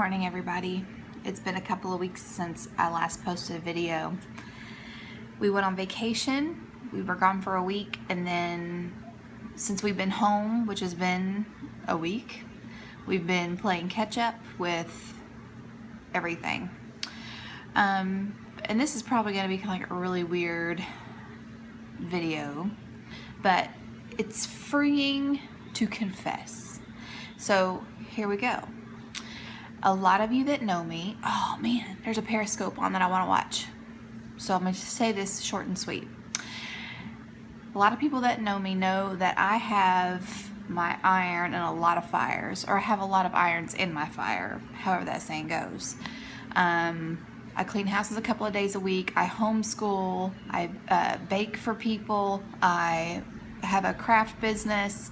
morning, everybody. It's been a couple of weeks since I last posted a video. We went on vacation. We were gone for a week, and then since we've been home, which has been a week, we've been playing catch up with everything. And this is probably going to be kind of like a really weird video, but it's freeing to confess. So here we go. A lot of you that know me, oh man, there's a Periscope on that I want to watch. So I'm going to say this short and sweet. A lot of people that know me know that I have my iron in a lot of fires, or I have a lot of irons in my fire, however that saying goes. I clean houses a couple of days a week. I homeschool. I bake for people. I have a craft business.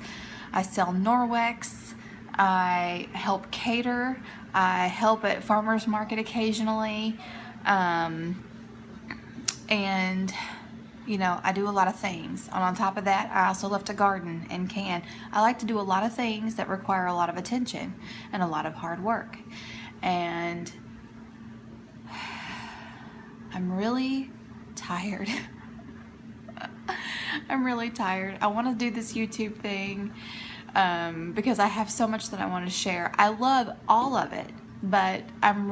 I sell Norwex. I help cater. I help at farmers market occasionally. And you know, I do a lot of things. And on top of that, I also love to garden and can. I like to do a lot of things that require a lot of attention and a lot of hard work. And I'm really tired. I'm really tired. I want to do this YouTube thing because I have so much that I want to share. I love all of it, but I'm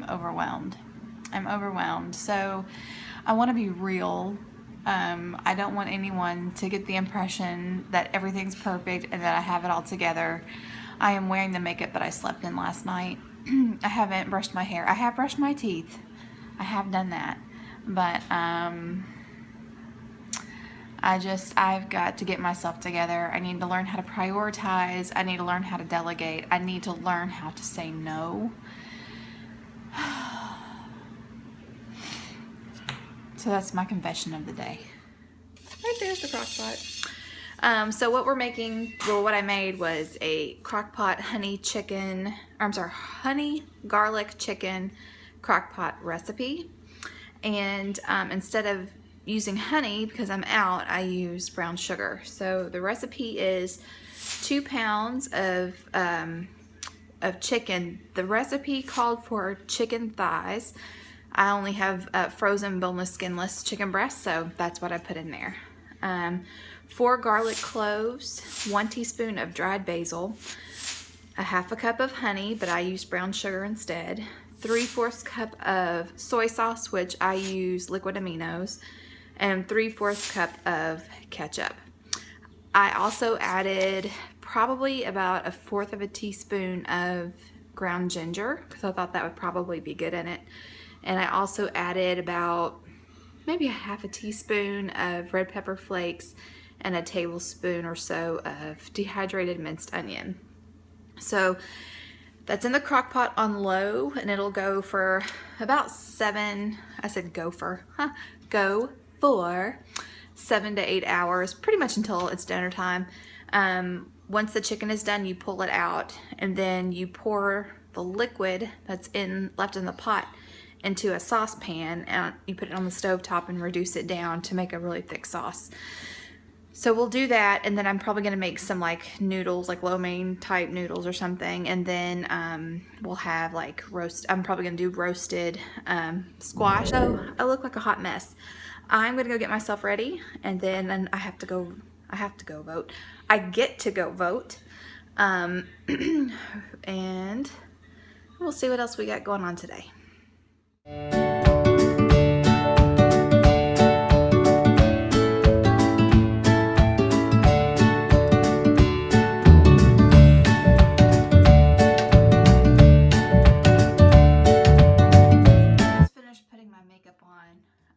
overwhelmed. I'm overwhelmed. So I want to be real. I don't want anyone to get the impression that everything's perfect and that I have it all together. I am wearing the makeup that I slept in last night. I haven't brushed my hair. I have brushed my teeth. I have done that. But I've got to get myself together. I need to learn how to prioritize. I need to learn how to delegate. I need to learn how to say no. So that's my confession of the day. Right there's the Crock-pot. So what we're making, well, what I made was a Crock-pot honey garlic chicken Crock-pot recipe. And instead of using honey, because I'm out, I use brown sugar. So the recipe is 2 pounds of chicken. The recipe called for chicken thighs. I only have frozen boneless skinless chicken breasts, so that's what I put in there. 4 garlic cloves, 1 teaspoon of dried basil, a half a cup of honey, but I use brown sugar instead, 3/4 cup of soy sauce, which I use liquid aminos, and 3/4 cup of ketchup. I also added probably about 1/4 of a teaspoon of ground ginger, because I thought that would probably be good in it. And I also added about maybe a half a teaspoon of red pepper flakes and a tablespoon or so of dehydrated minced onion. So that's in the crock pot on low, and it'll go for about 7 to 8 hours, pretty much until it's dinner time. Once the chicken is done, you pull it out, and then you pour the liquid that's left in the pot into a saucepan, and you put it on the stove top and reduce it down to make a really thick sauce. So we'll do that, and then I'm probably gonna make some like noodles, like lo mein type noodles or something, and then we'll have like I'm probably gonna do roasted squash. So I look like a hot mess. I'm gonna go get myself ready, and then I have to go vote. I get to go vote. And we'll see what else we got going on today.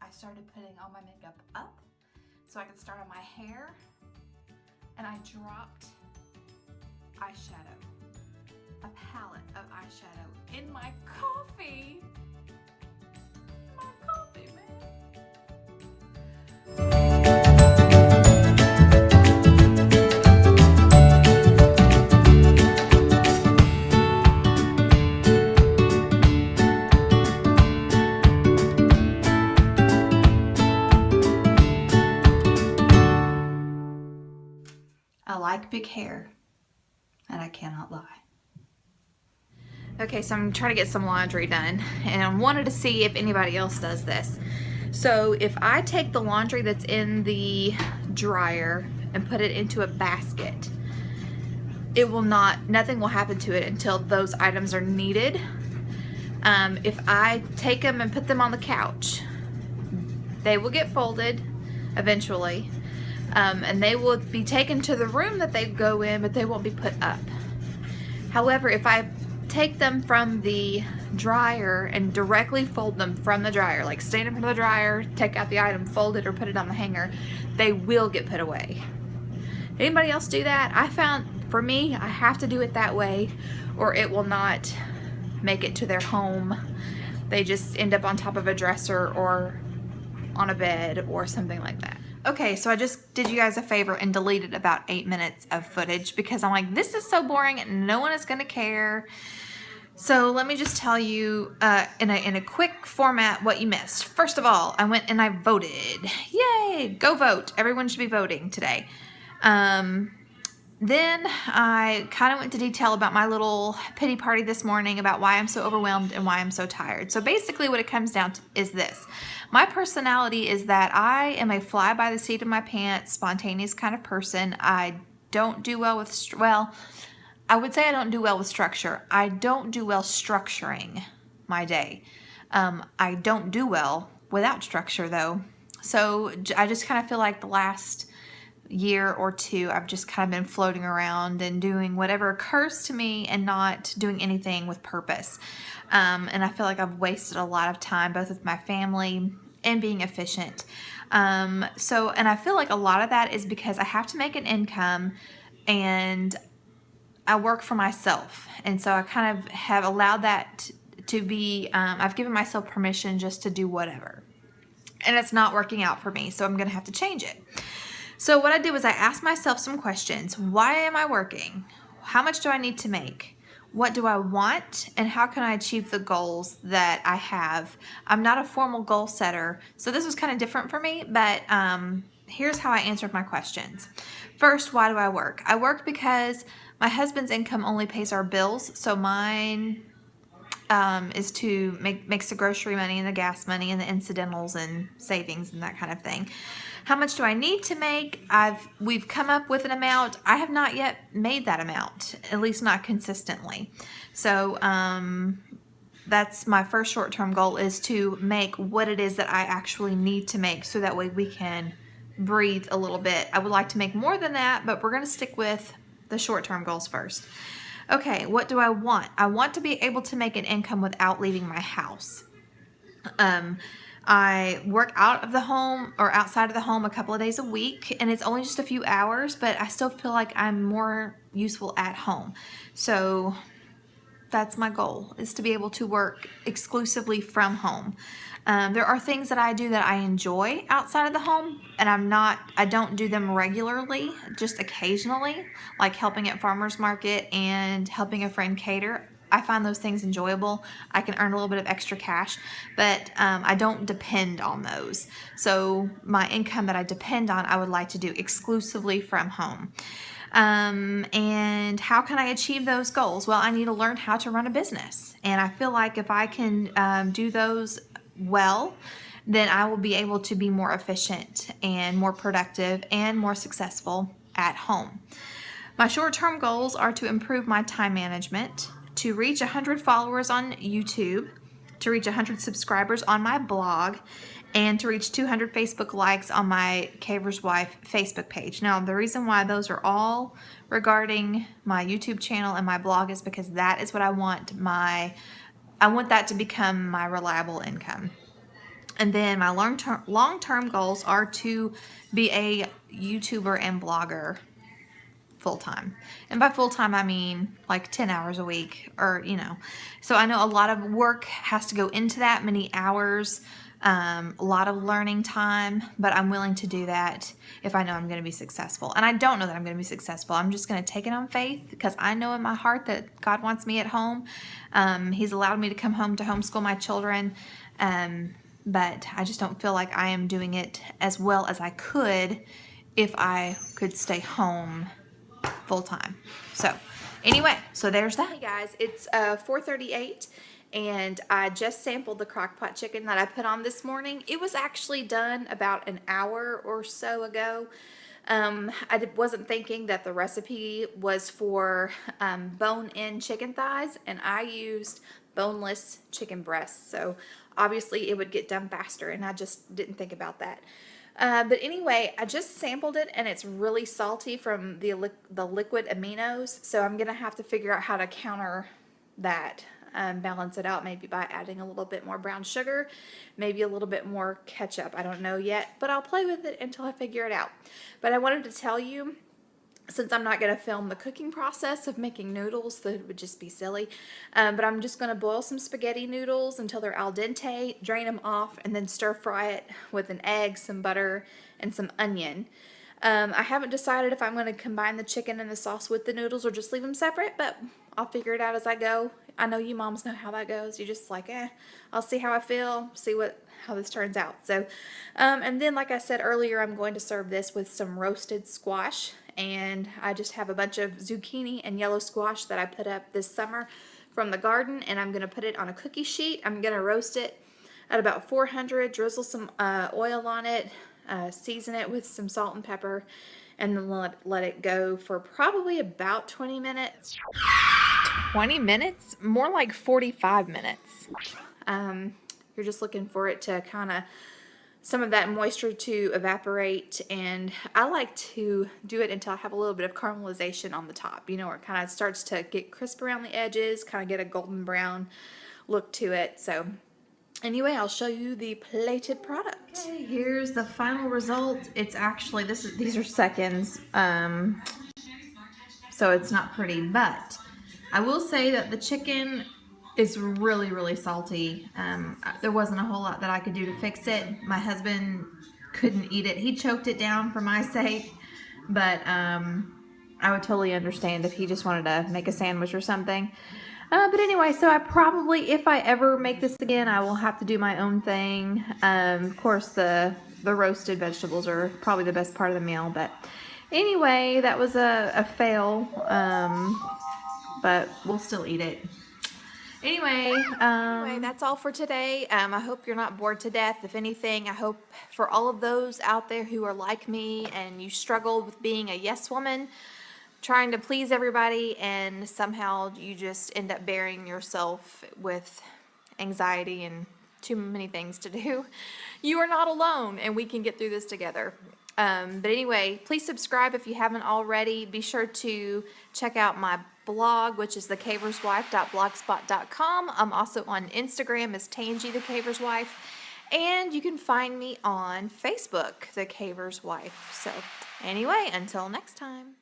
I started putting all my makeup up so I could start on my hair, and I dropped eyeshadow, a palette of eyeshadow in my coffee. My coffee, man. I like big hair, and I cannot lie. Okay, so I'm trying to get some laundry done, and I wanted to see if anybody else does this. So if I take the laundry that's in the dryer and put it into a basket, it will not, nothing will happen to it until those items are needed. If I take them and put them on the couch, they will get folded eventually, and they will be taken to the room that they go in, but they won't be put up. However, if I take them from the dryer and directly fold them from the dryer, like stand in front of the dryer, take out the item, fold it, or put it on the hanger, they will get put away. Anybody else do that? I found, for me, I have to do it that way or it will not make it to their home. They just end up on top of a dresser or on a bed or something like that. Okay, so I just did you guys a favor and deleted about 8 minutes of footage because I'm like, this is so boring and no one is gonna care. So let me just tell you in a quick format what you missed. First of all, I went and I voted. Yay, go vote. Everyone should be voting today. Then I kind of went into detail about my little pity party this morning about why I'm so overwhelmed and why I'm so tired. So basically what it comes down to is this. My personality is that I am a fly by the seat of my pants, spontaneous kind of person. I don't do well with, I would say I don't do well with structure. I don't do well structuring my day. I don't do well without structure though. So I just kind of feel like the last year or two I've just kind of been floating around and doing whatever occurs to me and not doing anything with purpose. And I feel like I've wasted a lot of time both with my family and being efficient. And I feel like a lot of that is because I have to make an income and I work for myself. And so I kind of have allowed that to be, I've given myself permission just to do whatever. And it's not working out for me, so I'm going to have to change it. So what I did was I asked myself some questions. Why am I working? How much do I need to make? What do I want? And how can I achieve the goals that I have? I'm not a formal goal setter, so this was kind of different for me, but here's how I answered my questions. First, why do I work? I work because my husband's income only pays our bills, so mine is to makes the grocery money and the gas money and the incidentals and savings and that kind of thing. How much do I need to make? We've come up with an amount. I have not yet made that amount, at least not consistently. So that's my first short-term goal, is to make what it is that I actually need to make so that way we can breathe a little bit. I would like to make more than that, but we're going to stick with the short-term goals first. Okay, what do I want? I want to be able to make an income without leaving my house. I work out of the home or outside of the home a couple of days a week, and it's only just a few hours, but I still feel like I'm more useful at home. So that's my goal, is to be able to work exclusively from home. There are things that I do that I enjoy outside of the home, and I don't do them regularly, just occasionally, like helping at farmer's market and helping a friend cater. I find those things enjoyable. I can earn a little bit of extra cash, but I don't depend on those. So my income that I depend on, I would like to do exclusively from home. And how can I achieve those goals? Well, I need to learn how to run a business. And I feel like if I can do those well, then I will be able to be more efficient and more productive and more successful at home. My short-term goals are to improve my time management, to reach 100 followers on YouTube, to reach 100 subscribers on my blog, and to reach 200 Facebook likes on my Caver's Wife Facebook page. Now, the reason why those are all regarding my YouTube channel and my blog is because that is what I want that to become my reliable income. And then my long-term goals are to be a YouTuber and blogger full-time. And by full-time, I mean like 10 hours a week, or, So I know a lot of work has to go into that, many hours, a lot of learning time, but I'm willing to do that if I know I'm going to be successful. And I don't know that I'm going to be successful. I'm just going to take it on faith because I know in my heart that God wants me at home. He's allowed me to come home to homeschool my children. But I just don't feel like I am doing it as well as I could if I could stay home full time. So Anyway, so there's that. Hey guys, it's 4:38 and I just sampled the crock-pot chicken that I put on this morning. It was actually done about an hour or so ago. I wasn't thinking that the recipe was for bone-in chicken thighs, and I used boneless chicken breasts. So obviously it would get done faster, and I just didn't think about that. But anyway, I just sampled it, and it's really salty from the liquid aminos. So I'm going to have to figure out how to counter that. Balance it out maybe by adding a little bit more brown sugar, maybe a little bit more ketchup. I don't know yet, but I'll play with it until I figure it out. But I wanted to tell you, since I'm not going to film the cooking process of making noodles, that would just be silly, but I'm just going to boil some spaghetti noodles until they're al dente, drain them off, and then stir fry it with an egg, some butter, and some onion. I haven't decided if I'm going to combine the chicken and the sauce with the noodles or just leave them separate, but I'll figure it out as I go. I know you moms know how that goes. You're just like, I'll see how I feel, see how this turns out. So, and then like I said earlier, I'm going to serve this with some roasted squash, and I just have a bunch of zucchini and yellow squash that I put up this summer from the garden, and I'm going to put it on a cookie sheet. I'm going to roast it at about 400, drizzle some oil on it, season it with some salt and pepper, and then let it go for probably about 20 minutes. 20 minutes? More like 45 minutes. You're just looking for it to kind of, some of that moisture to evaporate, and I like to do it until I have a little bit of caramelization on the top, you know, where it kind of starts to get crisp around the edges, kind of get a golden brown look to it. So anyway, I'll show you the plated product. Okay, here's the final result. It's actually, these are seconds, so it's not pretty, but I will say that the chicken is really, really salty. There wasn't a whole lot that I could do to fix it. My husband couldn't eat it. He choked it down for my sake, but I would totally understand if he just wanted to make a sandwich or something. But anyway, so I probably, if I ever make this again, I will have to do my own thing. Of course, the roasted vegetables are probably the best part of the meal, but anyway, that was a fail, but we'll still eat it. Anyway, that's all for today. I hope you're not bored to death. If anything, I hope for all of those out there who are like me and you struggle with being a yes woman, trying to please everybody, and somehow you just end up burying yourself with anxiety and too many things to do. You are not alone, and we can get through this together. But anyway, please subscribe if you haven't already. Be sure to check out my blog, which is thecaverswife.blogspot.com. I'm also on Instagram as Tangy the Caver's Wife, and you can find me on Facebook, The Caver's Wife. So anyway, until next time.